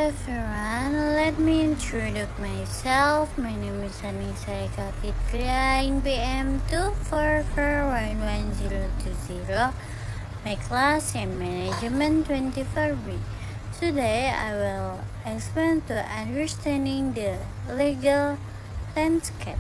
everyone, let me introduce myself. My name is Anissa Eka Fitria in PM 2441120. My class in Management 24B. Today I will explain to understanding the legal landscape.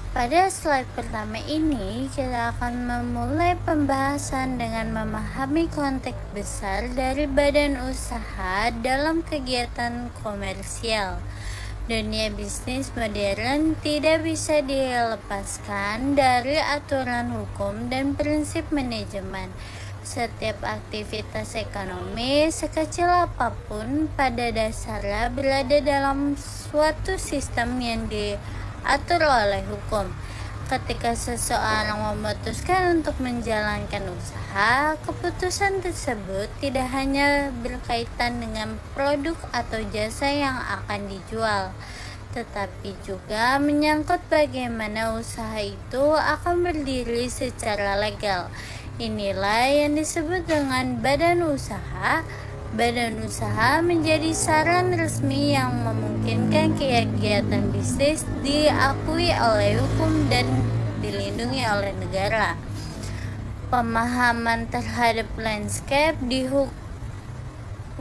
Pada slide pertama ini, kita akan memulai pembahasan dengan memahami konteks besar dari badan usaha dalam kegiatan komersial. Dunia bisnis modern tidak bisa dilepaskan dari aturan hukum dan prinsip manajemen. Setiap aktivitas ekonomi, sekecil apapun, pada dasarnya berada dalam suatu sistem yang diatur oleh hukum. Ketika seseorang memutuskan untuk menjalankan usaha, keputusan tersebut tidak hanya berkaitan dengan produk atau jasa yang akan dijual, tetapi juga menyangkut bagaimana usaha itu akan berdiri secara legal. Inilah yang disebut dengan badan usaha. Badan usaha menjadi saran resmi yang memungkinkan kegiatan bisnis diakui oleh hukum dan dilindungi oleh negara. Pemahaman terhadap landscape di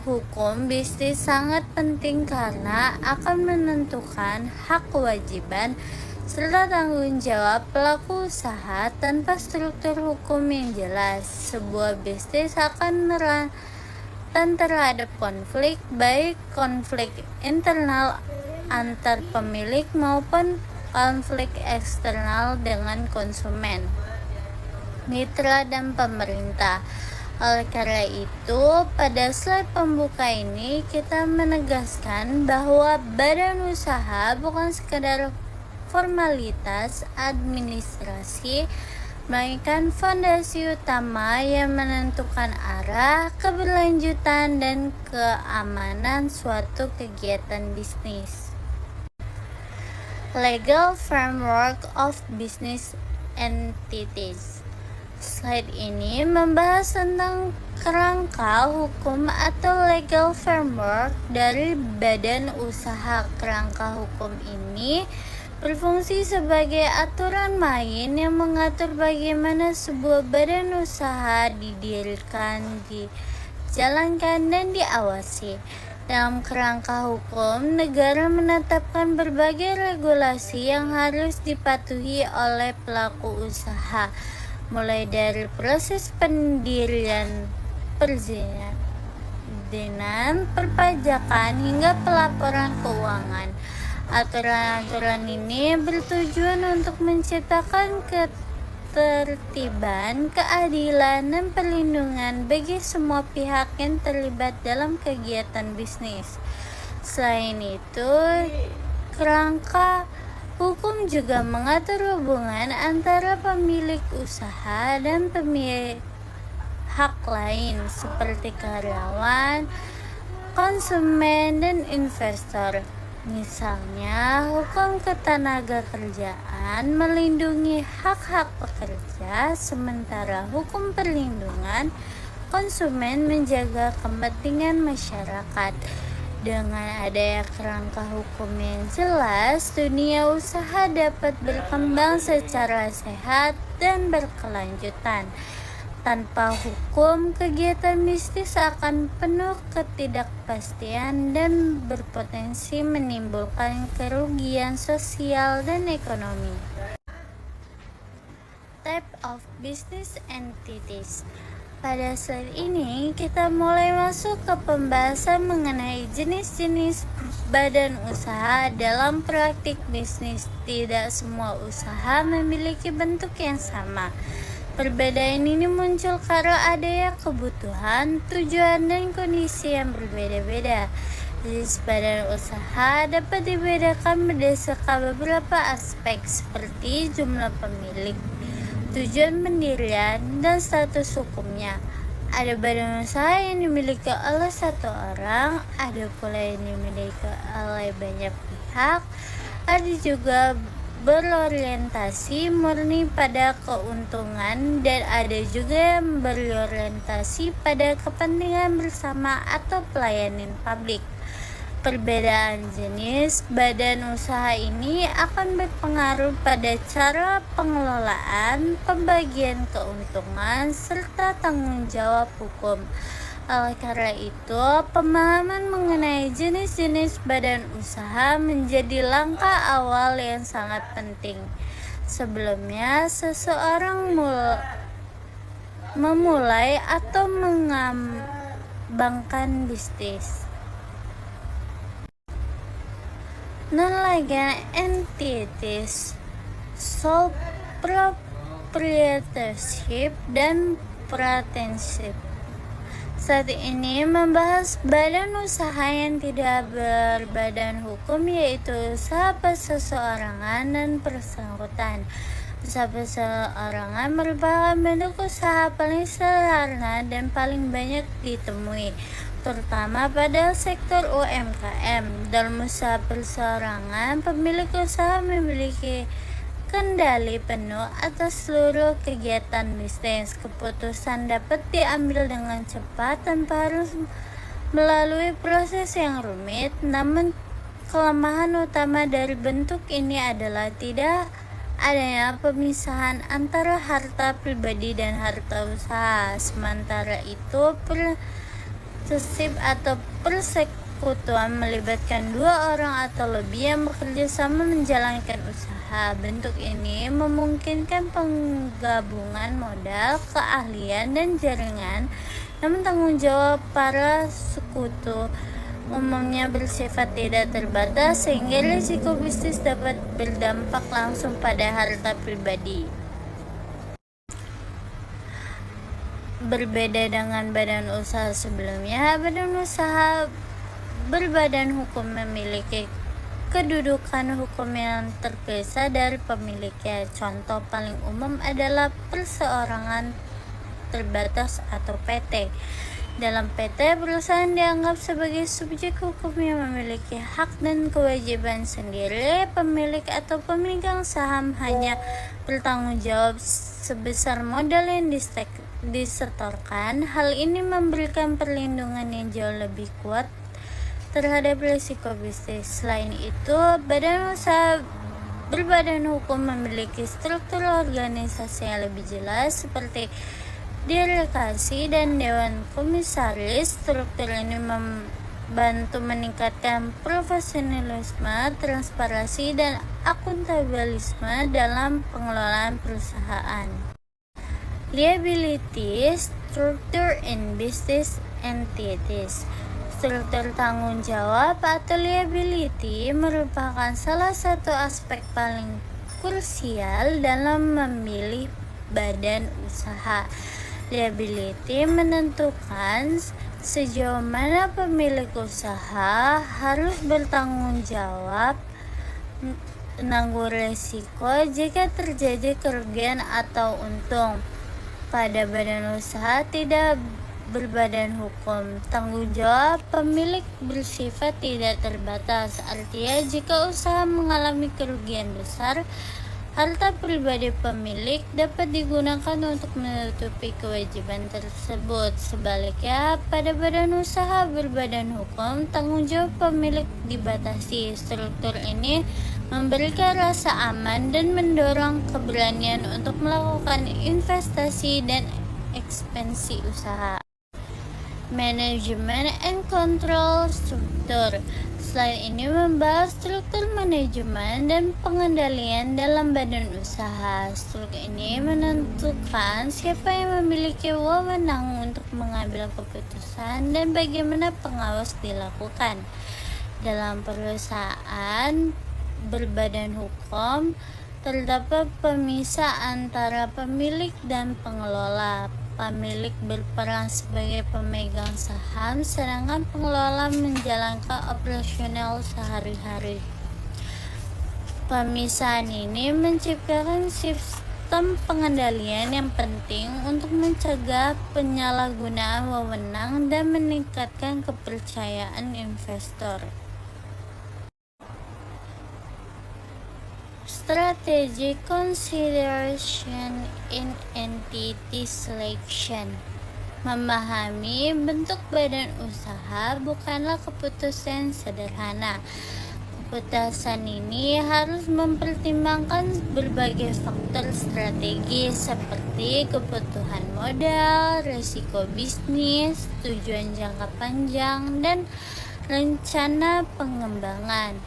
hukum bisnis sangat penting karena akan menentukan hak kewajiban serta tanggung jawab pelaku usaha. Tanpa struktur hukum yang jelas, sebuah bisnis akan rentan terhadap konflik, baik konflik internal antar pemilik maupun konflik eksternal dengan konsumen, mitra, dan pemerintah. Oleh karena itu, pada slide pembuka ini kita menegaskan bahwa badan usaha bukan sekedar formalitas administrasi, melainkan fondasi utama yang menentukan arah, keberlanjutan, dan keamanan suatu kegiatan bisnis. Legal Framework of Business Entities. Slide ini membahas tentang kerangka hukum atau legal framework dari badan usaha. Kerangka hukum ini berfungsi sebagai aturan main yang mengatur bagaimana sebuah badan usaha didirikan, dijalankan, dan diawasi. Dalam kerangka hukum, negara menetapkan berbagai regulasi yang harus dipatuhi oleh pelaku usaha, mulai dari proses pendirian, perizinan, perpajakan, hingga pelaporan keuangan. Aturan-aturan ini bertujuan untuk menciptakan ketertiban, keadilan, dan perlindungan bagi semua pihak yang terlibat dalam kegiatan bisnis. Selain itu, kerangka hukum juga mengatur hubungan antara pemilik usaha dan pemilik hak lain seperti karyawan, konsumen, dan investor. Misalnya, hukum ketenaga kerjaan melindungi hak-hak pekerja, sementara hukum perlindungan konsumen menjaga kepentingan masyarakat. Dengan adanya kerangka hukum yang jelas, dunia usaha dapat berkembang secara sehat dan berkelanjutan. Tanpa hukum, kegiatan bisnis akan penuh ketidakpastian dan berpotensi menimbulkan kerugian sosial dan ekonomi. Type of business entities. Pada slide ini, kita mulai masuk ke pembahasan mengenai jenis-jenis badan usaha dalam praktik bisnis. Tidak semua usaha memiliki bentuk yang sama. Perbedaan ini muncul karena adanya kebutuhan, tujuan, dan kondisi yang berbeda-beda. Jenis badan usaha dapat dibedakan berdasarkan beberapa aspek seperti jumlah pemilik, tujuan pendirian, dan status hukumnya. Ada badan usaha yang dimiliki oleh satu orang, ada pula yang dimiliki oleh banyak pihak, ada juga berorientasi murni pada keuntungan dan ada juga yang berorientasi pada kepentingan bersama atau pelayanan publik. Perbedaan jenis badan usaha ini akan berpengaruh pada cara pengelolaan, pembagian keuntungan, serta tanggung jawab hukum. Oleh karena itu, pemahaman mengenai jenis-jenis badan usaha menjadi langkah awal yang sangat penting. Sebelumnya, seseorang memulai atau mengembangkan bisnis. Non-legal entities, sole proprietorship, dan partnership. Saat ini membahas badan usaha yang tidak berbadan hukum, yaitu usaha perseorangan dan bersangkutan. Usaha perseorangan merupakan bentuk usaha paling sederhana dan paling banyak ditemui, terutama pada sektor UMKM. Dalam usaha perseorangan, pemilik usaha memiliki kendali penuh atas seluruh kegiatan bisnis. Keputusan dapat diambil dengan cepat tanpa harus melalui proses yang rumit. Namun, kelemahan utama dari bentuk ini adalah tidak adanya pemisahan antara harta pribadi dan harta usaha. Sementara itu, partnership atau persekutuan melibatkan dua orang atau lebih yang bekerja sama menjalankan usaha. Bentuk ini memungkinkan penggabungan modal, keahlian, dan jaringan, namun tanggung jawab para sekutu umumnya bersifat tidak terbatas, sehingga risiko bisnis dapat berdampak langsung pada harta pribadi. Berbeda dengan badan usaha sebelumnya, badan usaha berbadan hukum memiliki kedudukan hukum yang terpisah dari pemiliknya. Contoh paling umum adalah perseorangan terbatas atau PT. Dalam PT, perusahaan dianggap sebagai subjek hukum yang memiliki hak dan kewajiban sendiri. Pemilik atau pemegang saham hanya bertanggung jawab sebesar modal yang disetorkan. Hal ini memberikan perlindungan yang jauh lebih kuat terhadap risiko bisnis. Selain itu, badan usaha berbadan hukum memiliki struktur organisasi yang lebih jelas seperti direksi dan dewan komisaris. Struktur ini membantu meningkatkan profesionalisme, transparansi, dan akuntabilisme dalam pengelolaan perusahaan. Liability structure in business entities. Struktur tanggung jawab atau liability merupakan salah satu aspek paling krusial dalam memilih badan usaha. Liability menentukan sejauh mana pemilik usaha harus bertanggung jawab menanggung risiko jika terjadi kerugian atau untung. Pada badan usaha tidak berbadan hukum, tanggung jawab pemilik bersifat tidak terbatas. Artinya, jika usaha mengalami kerugian besar, harta pribadi pemilik dapat digunakan untuk menutupi kewajiban tersebut. Sebaliknya, pada badan usaha berbadan hukum, tanggung jawab pemilik dibatasi. Struktur ini memberikan rasa aman dan mendorong keberanian untuk melakukan investasi dan ekspansi usaha. Manajemen and control struktur. Slide ini membahas struktur manajemen dan pengendalian dalam badan usaha. Struktur ini menentukan siapa yang memiliki wewenang untuk mengambil keputusan dan bagaimana pengawas dilakukan. Dalam perusahaan berbadan hukum, terdapat pemisah antara pemilik dan pengelola. Pemilik berperan sebagai pemegang saham, sedangkan pengelola menjalankan operasional sehari-hari. Pemisahan ini menciptakan sistem pengendalian yang penting untuk mencegah penyalahgunaan wewenang dan meningkatkan kepercayaan investor. strategic consideration in entity selection. Memahami bentuk badan usaha bukanlah keputusan sederhana. Keputusan ini harus mempertimbangkan berbagai faktor strategis seperti kebutuhan modal, risiko bisnis, tujuan jangka panjang, dan rencana pengembangan.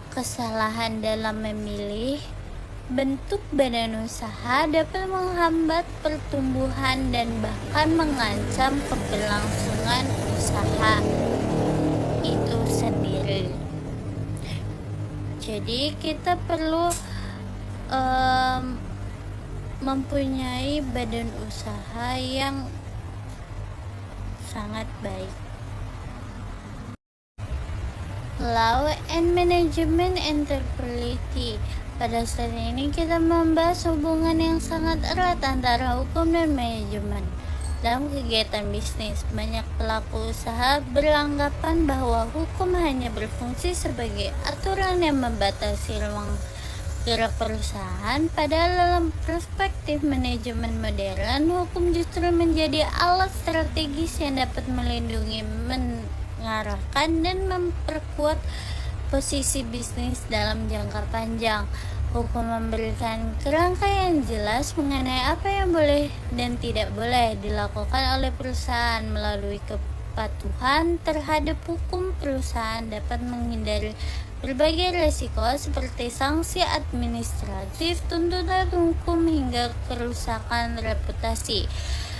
Kesalahan dalam memilih bentuk badan usaha dapat menghambat pertumbuhan dan bahkan mengancam keberlangsungan usaha itu sendiri. Jadi kita perlu mempunyai badan usaha yang sangat baik. Law and Management Interplay. Pada saat ini kita membahas hubungan yang sangat erat antara hukum dan manajemen. Dalam kegiatan bisnis, banyak pelaku usaha beranggapan bahwa hukum hanya berfungsi sebagai aturan yang membatasi ruang gerak perusahaan. Padahal dalam perspektif manajemen modern, hukum justru menjadi alat strategis yang dapat melindungi, mengarahkan, dan memperkuat posisi bisnis dalam jangka panjang. Hukum memberikan kerangka yang jelas mengenai apa yang boleh dan tidak boleh dilakukan oleh perusahaan. Melalui kepatuhan terhadap hukum, perusahaan dapat menghindari berbagai risiko seperti sanksi administratif, tuntutan hukum, hingga kerusakan reputasi.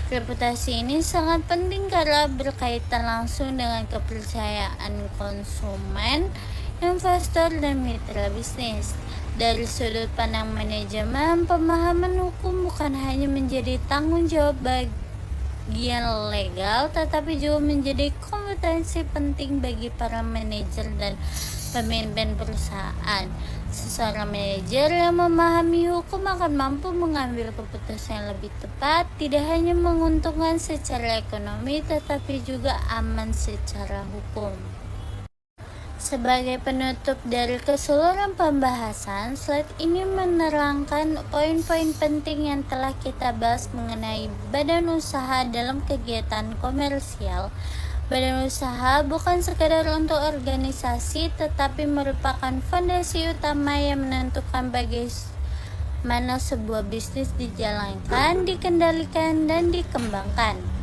Reputasi ini sangat penting karena berkaitan langsung dengan kepercayaan konsumen, investor, dan mitra bisnis. Dari sudut pandang manajemen, pemahaman hukum bukan hanya menjadi tanggung jawab bagian legal, tetapi juga menjadi kompetensi penting bagi para manajer dan pemimpin perusahaan. Seorang manajer yang memahami hukum akan mampu mengambil keputusan yang lebih tepat, tidak hanya menguntungkan secara ekonomi, tetapi juga aman secara hukum. Sebagai penutup dari keseluruhan pembahasan, slide ini menerangkan poin-poin penting yang telah kita bahas mengenai badan usaha dalam kegiatan komersial. Badan usaha bukan sekadar untuk organisasi, tetapi merupakan fondasi utama yang menentukan bagaimana sebuah bisnis dijalankan, dikendalikan, dan dikembangkan.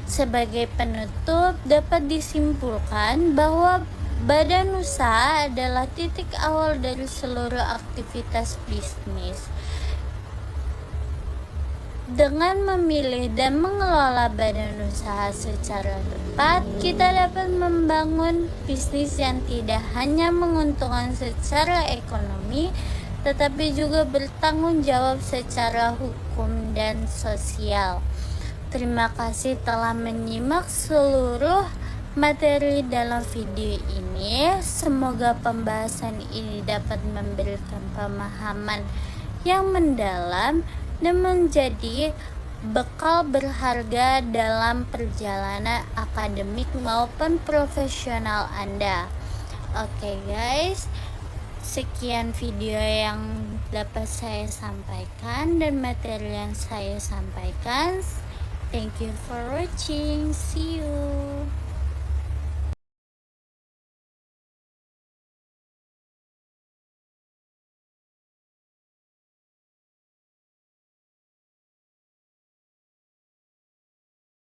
Sebagai penutup, dapat disimpulkan bahwa badan usaha adalah titik awal dari seluruh aktivitas bisnis. Dengan memilih dan mengelola badan usaha secara tepat, kita dapat membangun bisnis yang tidak hanya menguntungkan secara ekonomi, tetapi juga bertanggung jawab secara hukum dan sosial. Terima kasih telah menyimak seluruh materi dalam video ini. Semoga pembahasan ini dapat memberikan pemahaman yang mendalam dan menjadi bekal berharga dalam perjalanan akademik maupun profesional Anda. Oke guys, sekian video yang dapat saya sampaikan dan materi yang saya sampaikan. Thank you for watching. See you.